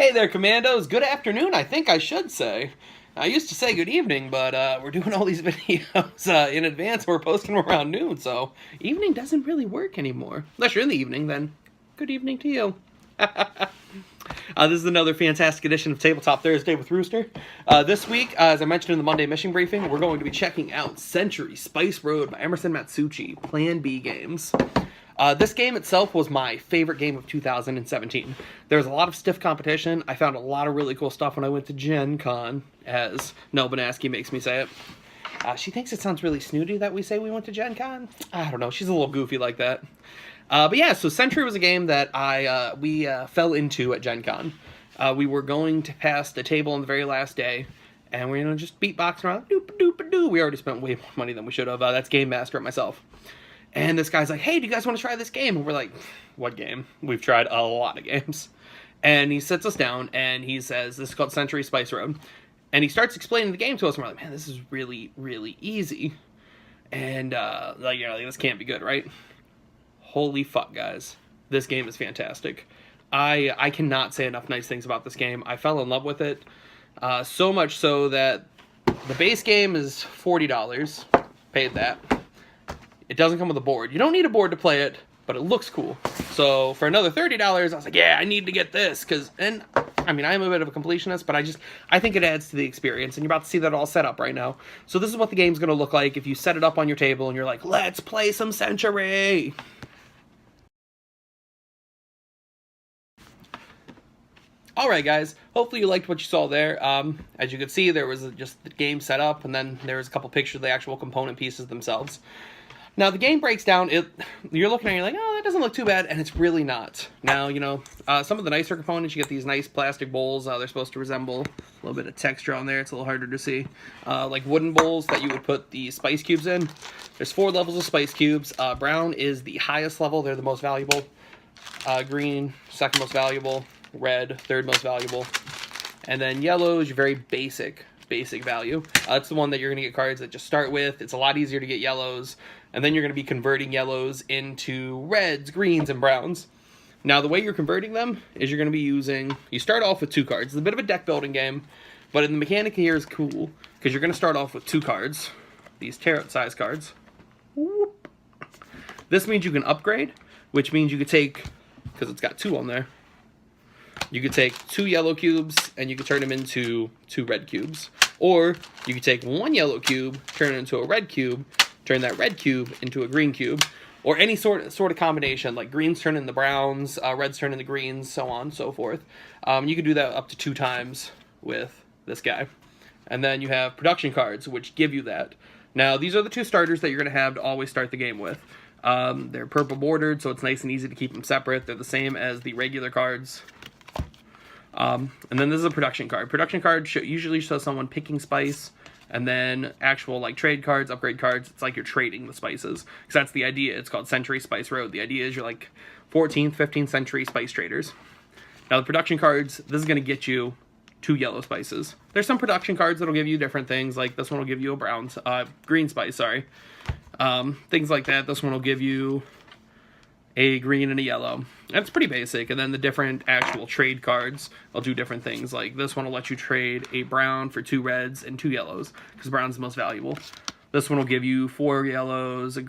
Hey there, Commandos. Good afternoon, I think I should say. I used to say good evening, but we're doing all these videos in advance. We're posting them around noon, so evening doesn't really work anymore. Unless you're in the evening, then good evening to you. This is another fantastic edition of Tabletop Thursday with Rooster. This week, as I mentioned in the Monday mission briefing, we're going to be checking out Century Spice Road by Emerson Matsuuchi, Plan B games. This game itself was my favorite game of 2017. There was a lot of stiff competition. I found a lot of really cool stuff when I went to Gen Con, as Nell Banaski makes me say it. She thinks it sounds really snooty that we say we went to Gen Con. I don't know, she's a little goofy like that. But yeah, so Century was a game that we fell into at Gen Con. We were going to pass the table on the very last day, and we're just beatboxing around, doop-a-doop-a-doo. We already spent way more money than we should have. That's Game Master and myself. And this guy's like, hey, do you guys want to try this game? And we're like, what game? We've tried a lot of games. And he sits us down, and he says, this is called Century Spice Road. And he starts explaining the game to us, and we're like, man, this is really, really easy. And, like, this can't be good, right? Holy fuck, guys. This game is fantastic. I cannot say enough nice things about this game. I fell in love with it. So much so that the base game is $40. Paid that. It doesn't come with a board. You don't need a board to play it, but it looks cool. So for another $30, I was like, yeah, I need to get this. And I mean, I'm a bit of a completionist, but I think it adds to the experience. And you're about to see that all set up right now. So this is what the game's going to look like if you set it up on your table and you're like, let's play some Century. Alright guys, hopefully you liked what you saw there. As you could see, there was just the game set up, and then there was a couple pictures of the actual component pieces themselves. Now, the game breaks down, you're looking at it, you're like, oh, that doesn't look too bad, and it's really not. Now, some of the nicer components, you get these nice plastic bowls. They're supposed to resemble a little bit of texture on there. It's a little harder to see. Like wooden bowls that you would put the spice cubes in. There's 4 levels of spice cubes. Brown is the highest level. They're the most valuable. Green, second most valuable. Red, third most valuable. And then yellow is your very basic value. That's the one that you're going to get cards that just start with. It's a lot easier to get yellows. And then you're going to be converting yellows into reds, greens, and browns. Now, the way you're converting them is you're going to be you start off with 2 cards. It's a bit of a deck building game, but the mechanic here is cool, because you're going to start off with 2 cards, these tarot size cards. Whoop. This means you can upgrade, which means you could take, because it's got 2 on there, you could take 2 yellow cubes and you could turn them into 2 red cubes. Or you could take 1 yellow cube, turn it into a red cube, turn that red cube into a green cube, or any sort of combination, like greens turn into browns, reds turn into greens, so on and so forth. You could do that up to 2 times with this guy. And then you have production cards, which give you that. Now, these are the 2 starters that you're going to have to always start the game with. They're purple bordered, so it's nice and easy to keep them separate. They're the same as the regular cards. And then this is a production card. Production card usually shows someone picking spice, and then actual like trade cards, upgrade cards. It's like you're trading the spices, because that's the idea. It's called Century Spice Road. The idea is you're like 14th, 15th century spice traders. Now the production cards, this is going to get you 2 yellow spices. There's some production cards that'll give you different things. Like this one will give you a green spice, sorry. Things like that. This one will give you a green and a yellow. That's pretty basic. And then the different actual trade cards will do different things. Like this one will let you trade a brown for 2 reds and 2 yellows, because brown's the most valuable. This one will give you 4 yellows.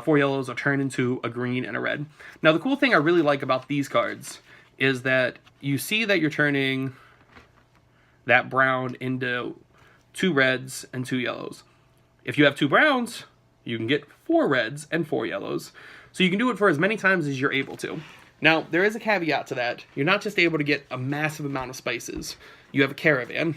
4 yellows will turn into a green and a red. Now the cool thing I really like about these cards is that you see that you're turning that brown into 2 reds and 2 yellows. If you have 2 browns, you can get 4 reds and 4 yellows. So you can do it for as many times as you're able to. Now, there is a caveat to that. You're not just able to get a massive amount of spices. You have a caravan.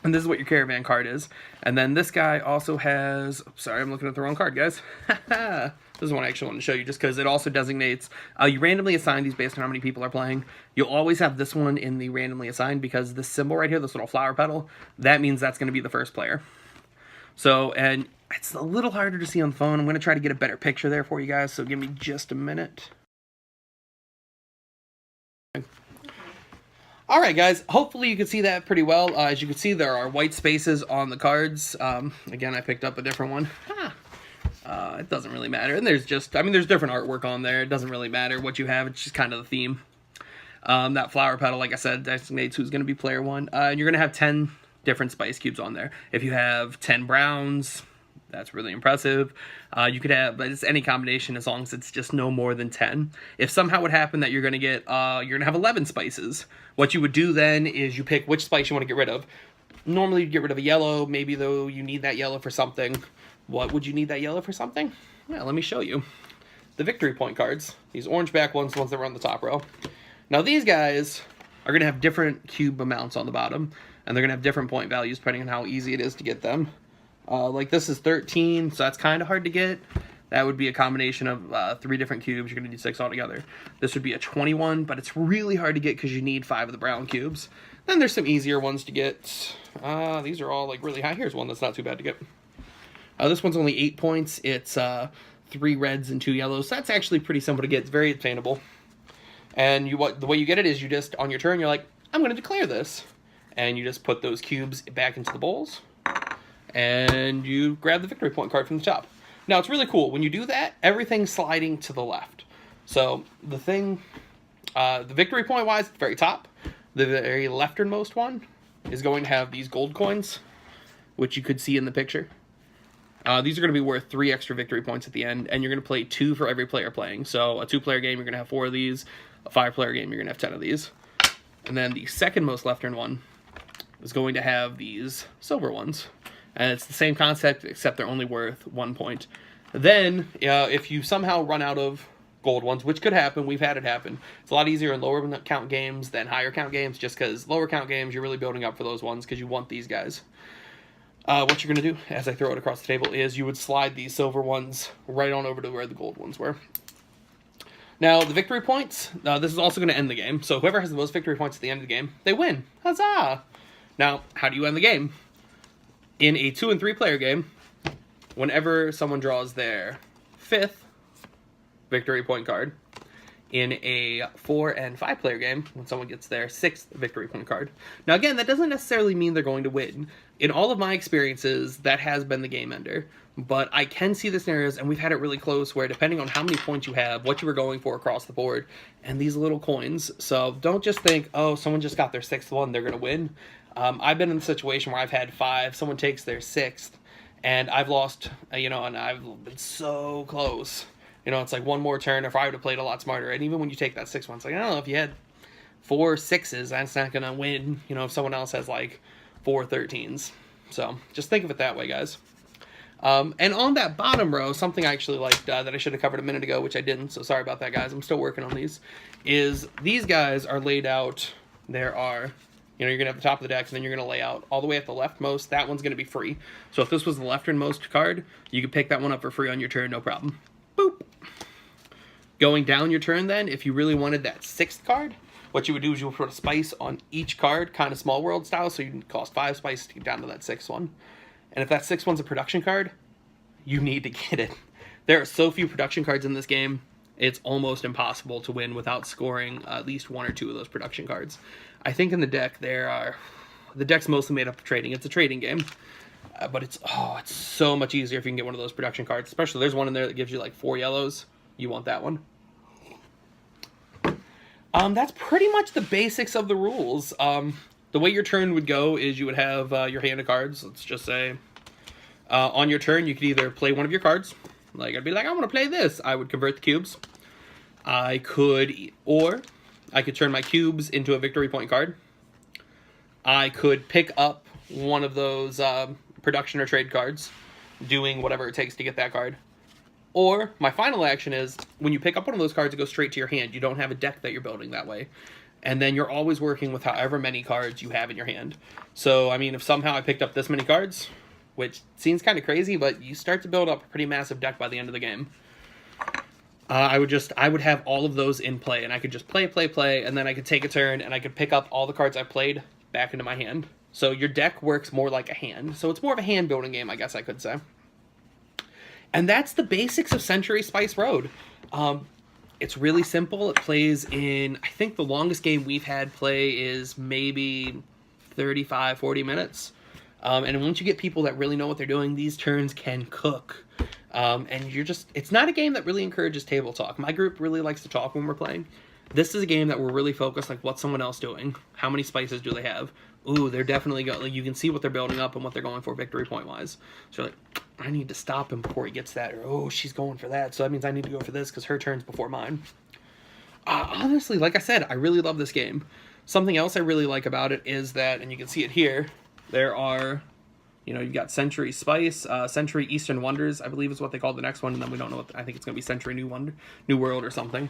And this is what your caravan card is. And then this guy also has... Sorry, I'm looking at the wrong card, guys. This is one I actually want to show you, just because it also designates... you randomly assign these based on how many people are playing. You'll always have this one in the randomly assigned, because this symbol right here, this little flower petal, that means that's going to be the first player. So, and it's a little harder to see on the phone. I'm going to try to get a better picture there for you guys, so give me just a minute. Alright guys, hopefully you can see that pretty well. As you can see, there are white spaces on the cards. Again, I picked up a different one. It doesn't really matter. And there's just, there's different artwork on there. It doesn't really matter what you have. It's just kind of the theme. That flower petal, like I said, designates who's going to be player 1. And you're going to have 10 different spice cubes on there. If you have 10 browns, that's really impressive. You could have, but it's any combination as long as it's just no more than 10. If somehow it would happen that you're going to get, you're going to have 11 spices, what you would do then is you pick which spice you want to get rid of. Normally you get rid of a yellow, maybe though you need that yellow for something. What would you need that yellow for something? Yeah, let me show you. The victory point cards, these orange back ones, the ones that were on the top row. Now these guys are going to have different cube amounts on the bottom, and they're going to have different point values depending on how easy it is to get them. Like this is 13, so that's kind of hard to get. That would be a combination of 3 different cubes. You're going to need 6 altogether. This would be a 21, but it's really hard to get because you need 5 of the brown cubes. Then there's some easier ones to get. These are all like really high. Here's one that's not too bad to get. This one's only 8 points. It's 3 reds and 2 yellows. So that's actually pretty simple to get. It's very attainable. And the way you get it is you just, on your turn, you're like, I'm going to declare this. And you just put those cubes back into the bowls. And you grab the victory point card from the top. Now, it's really cool. When you do that, everything's sliding to the left. So the thing, the victory point-wise, the very top, the very lefternmost one is going to have these gold coins, which you could see in the picture. These are going to be worth 3 extra victory points at the end, and you're going to play 2 for every player playing. So a 2-player game, you're going to have 4 of these. A 5-player game, you're going to have 10 of these. And then the second most leftern one is going to have these silver ones. And it's the same concept, except they're only worth 1 point. Then, if you somehow run out of gold ones, which could happen, we've had it happen. It's a lot easier in lower count games than higher count games, just because lower count games, you're really building up for those ones because you want these guys. What you're going to do, as I throw it across the table, is you would slide these silver ones right on over to where the gold ones were. Now, the victory points, this is also going to end the game. So whoever has the most victory points at the end of the game, they win. Huzzah! Now, how do you end the game? In a 2- and 3-player game, whenever someone draws their 5th victory point card, in a 4- and 5-player game, when someone gets their 6th victory point card. Now again, that doesn't necessarily mean they're going to win. In all of my experiences, that has been the game ender. But I can see the scenarios, and we've had it really close, where depending on how many points you have, what you were going for across the board, and these little coins. So don't just think, oh, someone just got their 6th one, they're going to win. I've been in a situation where I've had 5, someone takes their 6th, and I've lost, and I've been so close. It's like one more turn if I would have played a lot smarter. And even when you take that 6th one, it's like, I don't know, if you had 4 6s, that's not going to win, if someone else has like 4 13s. So just think of it that way, guys. And on that bottom row, something I actually liked that I should have covered a minute ago, which I didn't, so sorry about that, guys. I'm still working on these, is these guys are laid out. There are, you're going to have the top of the deck, and then you're going to lay out all the way at the leftmost. That one's going to be free. So if this was the lefternmost card, you could pick that one up for free on your turn, no problem. Boop. Going down your turn then, if you really wanted that 6th card, what you would do is you would put a spice on each card, kind of Small World style, so you can cost 5 spice to get down to that 6th one. And if that 6th one's a production card, you need to get it. There are so few production cards in this game, it's almost impossible to win without scoring at least 1 or 2 of those production cards. I think in the deck the deck's mostly made up of trading. It's a trading game. But it's so much easier if you can get one of those production cards. Especially there's one in there that gives you like 4 yellows. You want that one. That's pretty much the basics of the rules. The way your turn would go is you would have your hand of cards. Let's just say on your turn you could either play one of your cards. Like I'd be like, I want to play this. I would convert the cubes. I could turn my cubes into a victory point card. I could pick up one of those production or trade cards, doing whatever it takes to get that card. Or my final action is when you pick up one of those cards, it goes straight to your hand. You don't have a deck that you're building that way. And then you're always working with however many cards you have in your hand. So, I mean, if somehow I picked up this many cards, which seems kind of crazy, but you start to build up a pretty massive deck by the end of the game. I would have all of those in play, and I could just play, and then I could take a turn, and I could pick up all the cards I played back into my hand. So your deck works more like a hand. So it's more of a hand-building game, I guess I could say. And that's the basics of Century Spice Road. It's really simple. It plays in, I think the longest game we've had play is maybe 35, 40 minutes. And once you get people that really know what they're doing, these turns can cook. And it's not a game that really encourages table talk. My group really likes to talk when we're playing. This is a game that we're really focused, like, what's someone else doing? How many spices do they have? Ooh, they're definitely like, you can see what they're building up and what they're going for victory point wise. So you're like, I need to stop him before he gets that, or oh, she's going for that, so that means I need to go for this because her turn's before mine. Honestly, like I said, I really love this game. Something else I really like about it is that, and you can see it here, there are, you know, you've got Century Spice, Century Eastern Wonders, I believe is what they call the next one, and then we don't know what, I think it's going to be Century New World or something.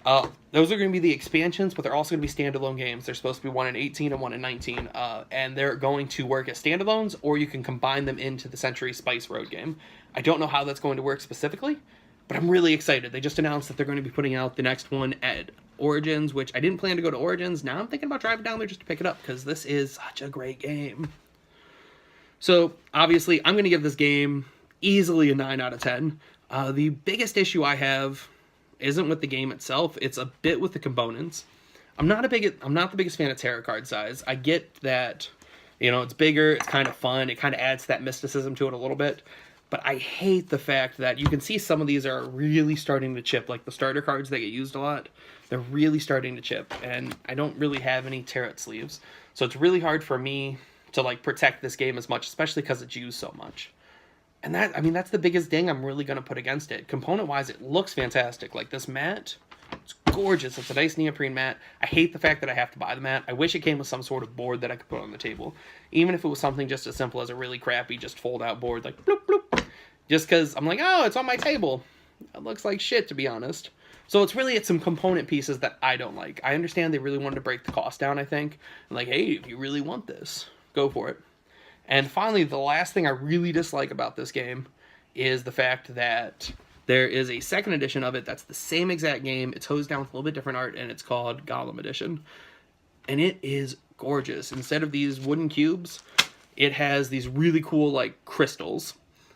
Those are going to be the expansions, but they're also going to be standalone games. They're supposed to be one in 18 and one in 19, and they're going to work as standalones, or you can combine them into the Century Spice Road game. I don't know how that's going to work specifically, but I'm really excited. They just announced that they're going to be putting out the next one at Origins, which I didn't plan to go to Origins. Now I'm thinking about driving down there just to pick it up, because this is such a great game. So, obviously, I'm going to give this game easily a 9 out of 10. The biggest issue I have isn't with the game itself, it's a bit with the components. I'm not the biggest fan of tarot card size. I get that, you know, it's bigger, it's kind of fun, it kind of adds that mysticism to it a little bit, but I hate the fact that you can see some of these are really starting to chip, like the starter cards that get used a lot, they're really starting to chip, and I don't really have any tarot sleeves, so it's really hard for me to, like, protect this game as much, especially because it's used so much. And that, I mean, that's the biggest ding I'm really going to put against it. Component-wise, it looks fantastic. Like, this mat, it's gorgeous. It's a nice neoprene mat. I hate the fact that I have to buy the mat. I wish it came with some sort of board that I could put on the table. Even if it was something just as simple as a really crappy, just fold-out board, like, bloop, bloop. Just because I'm like, oh, it's on my table. It looks like shit, to be honest. So it's some component pieces that I don't like. I understand they really wanted to break the cost down, I think. And like, hey, if you really want this, go for it. And finally, the last thing I really dislike about this game is the fact that there is a second edition of it that's the same exact game. It's hosed down with a little bit different art, and it's called Golem Edition. And it is gorgeous. Instead of these wooden cubes, it has these really cool, like, crystals.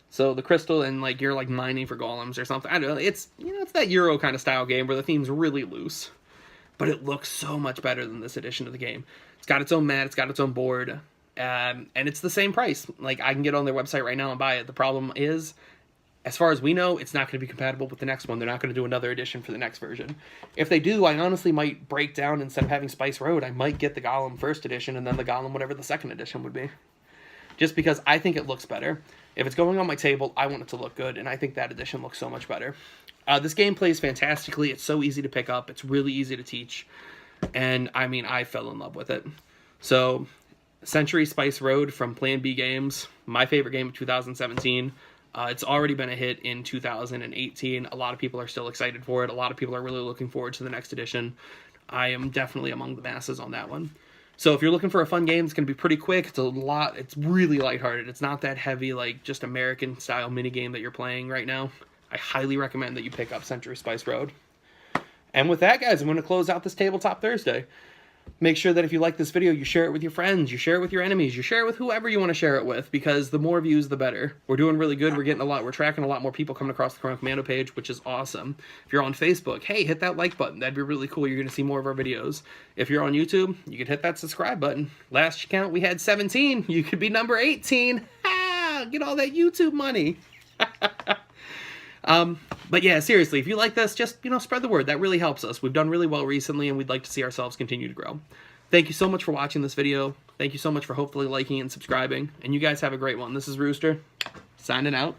So the crystal, and, like, you're, like, mining for golems or something. I don't know. It's, you know, it's that Euro kind of style game where the theme's really loose. But it looks so much better than this edition of the game. It's got its own mat. It's got its own board. And it's the same price. Like, I can get on their website right now and buy it. The problem is, as far as we know, it's not going to be compatible with the next one. They're not going to do another edition for the next version. If they do, I honestly might break down, instead of having Spice Road, I might get the Golem first edition and then the Golem whatever the second edition would be. Just because I think it looks better. If it's going on my table, I want it to look good, and I think that edition looks so much better. This game plays fantastically. It's so easy to pick up. It's really easy to teach. And, I mean, I fell in love with it. So, Century Spice Road from Plan B Games, my favorite game of 2017. It's already been a hit in 2018. A lot of people are still excited for it. A lot of people are really looking forward to the next edition. I am definitely among the masses on that one. So if you're looking for a fun game, it's going to be pretty quick. It's really lighthearted. It's not that heavy, like, just American-style minigame that you're playing right now. I highly recommend that you pick up Century Spice Road. And with that, guys, I'm going to close out this Tabletop Thursday. Make sure that if you like this video, you share it with your friends, you share it with your enemies, you share it with whoever you want to share it with, because the more views, the better. We're doing really good. We're tracking a lot more people coming across the Chrono Commando page, which is awesome. If you're on Facebook, hey, hit that like button. That'd be really cool. You're going to see more of our videos. If you're on YouTube, you can hit that subscribe button. Last count, we had 17. You could be number 18. Ha! Get all that YouTube money. But yeah, seriously, if you like this, just, you know, spread the word. That really helps us. We've done really well recently, and we'd like to see ourselves continue to grow. Thank you so much for watching this video. Thank you so much for hopefully liking and subscribing. And you guys have a great one. This is Rooster, signing out.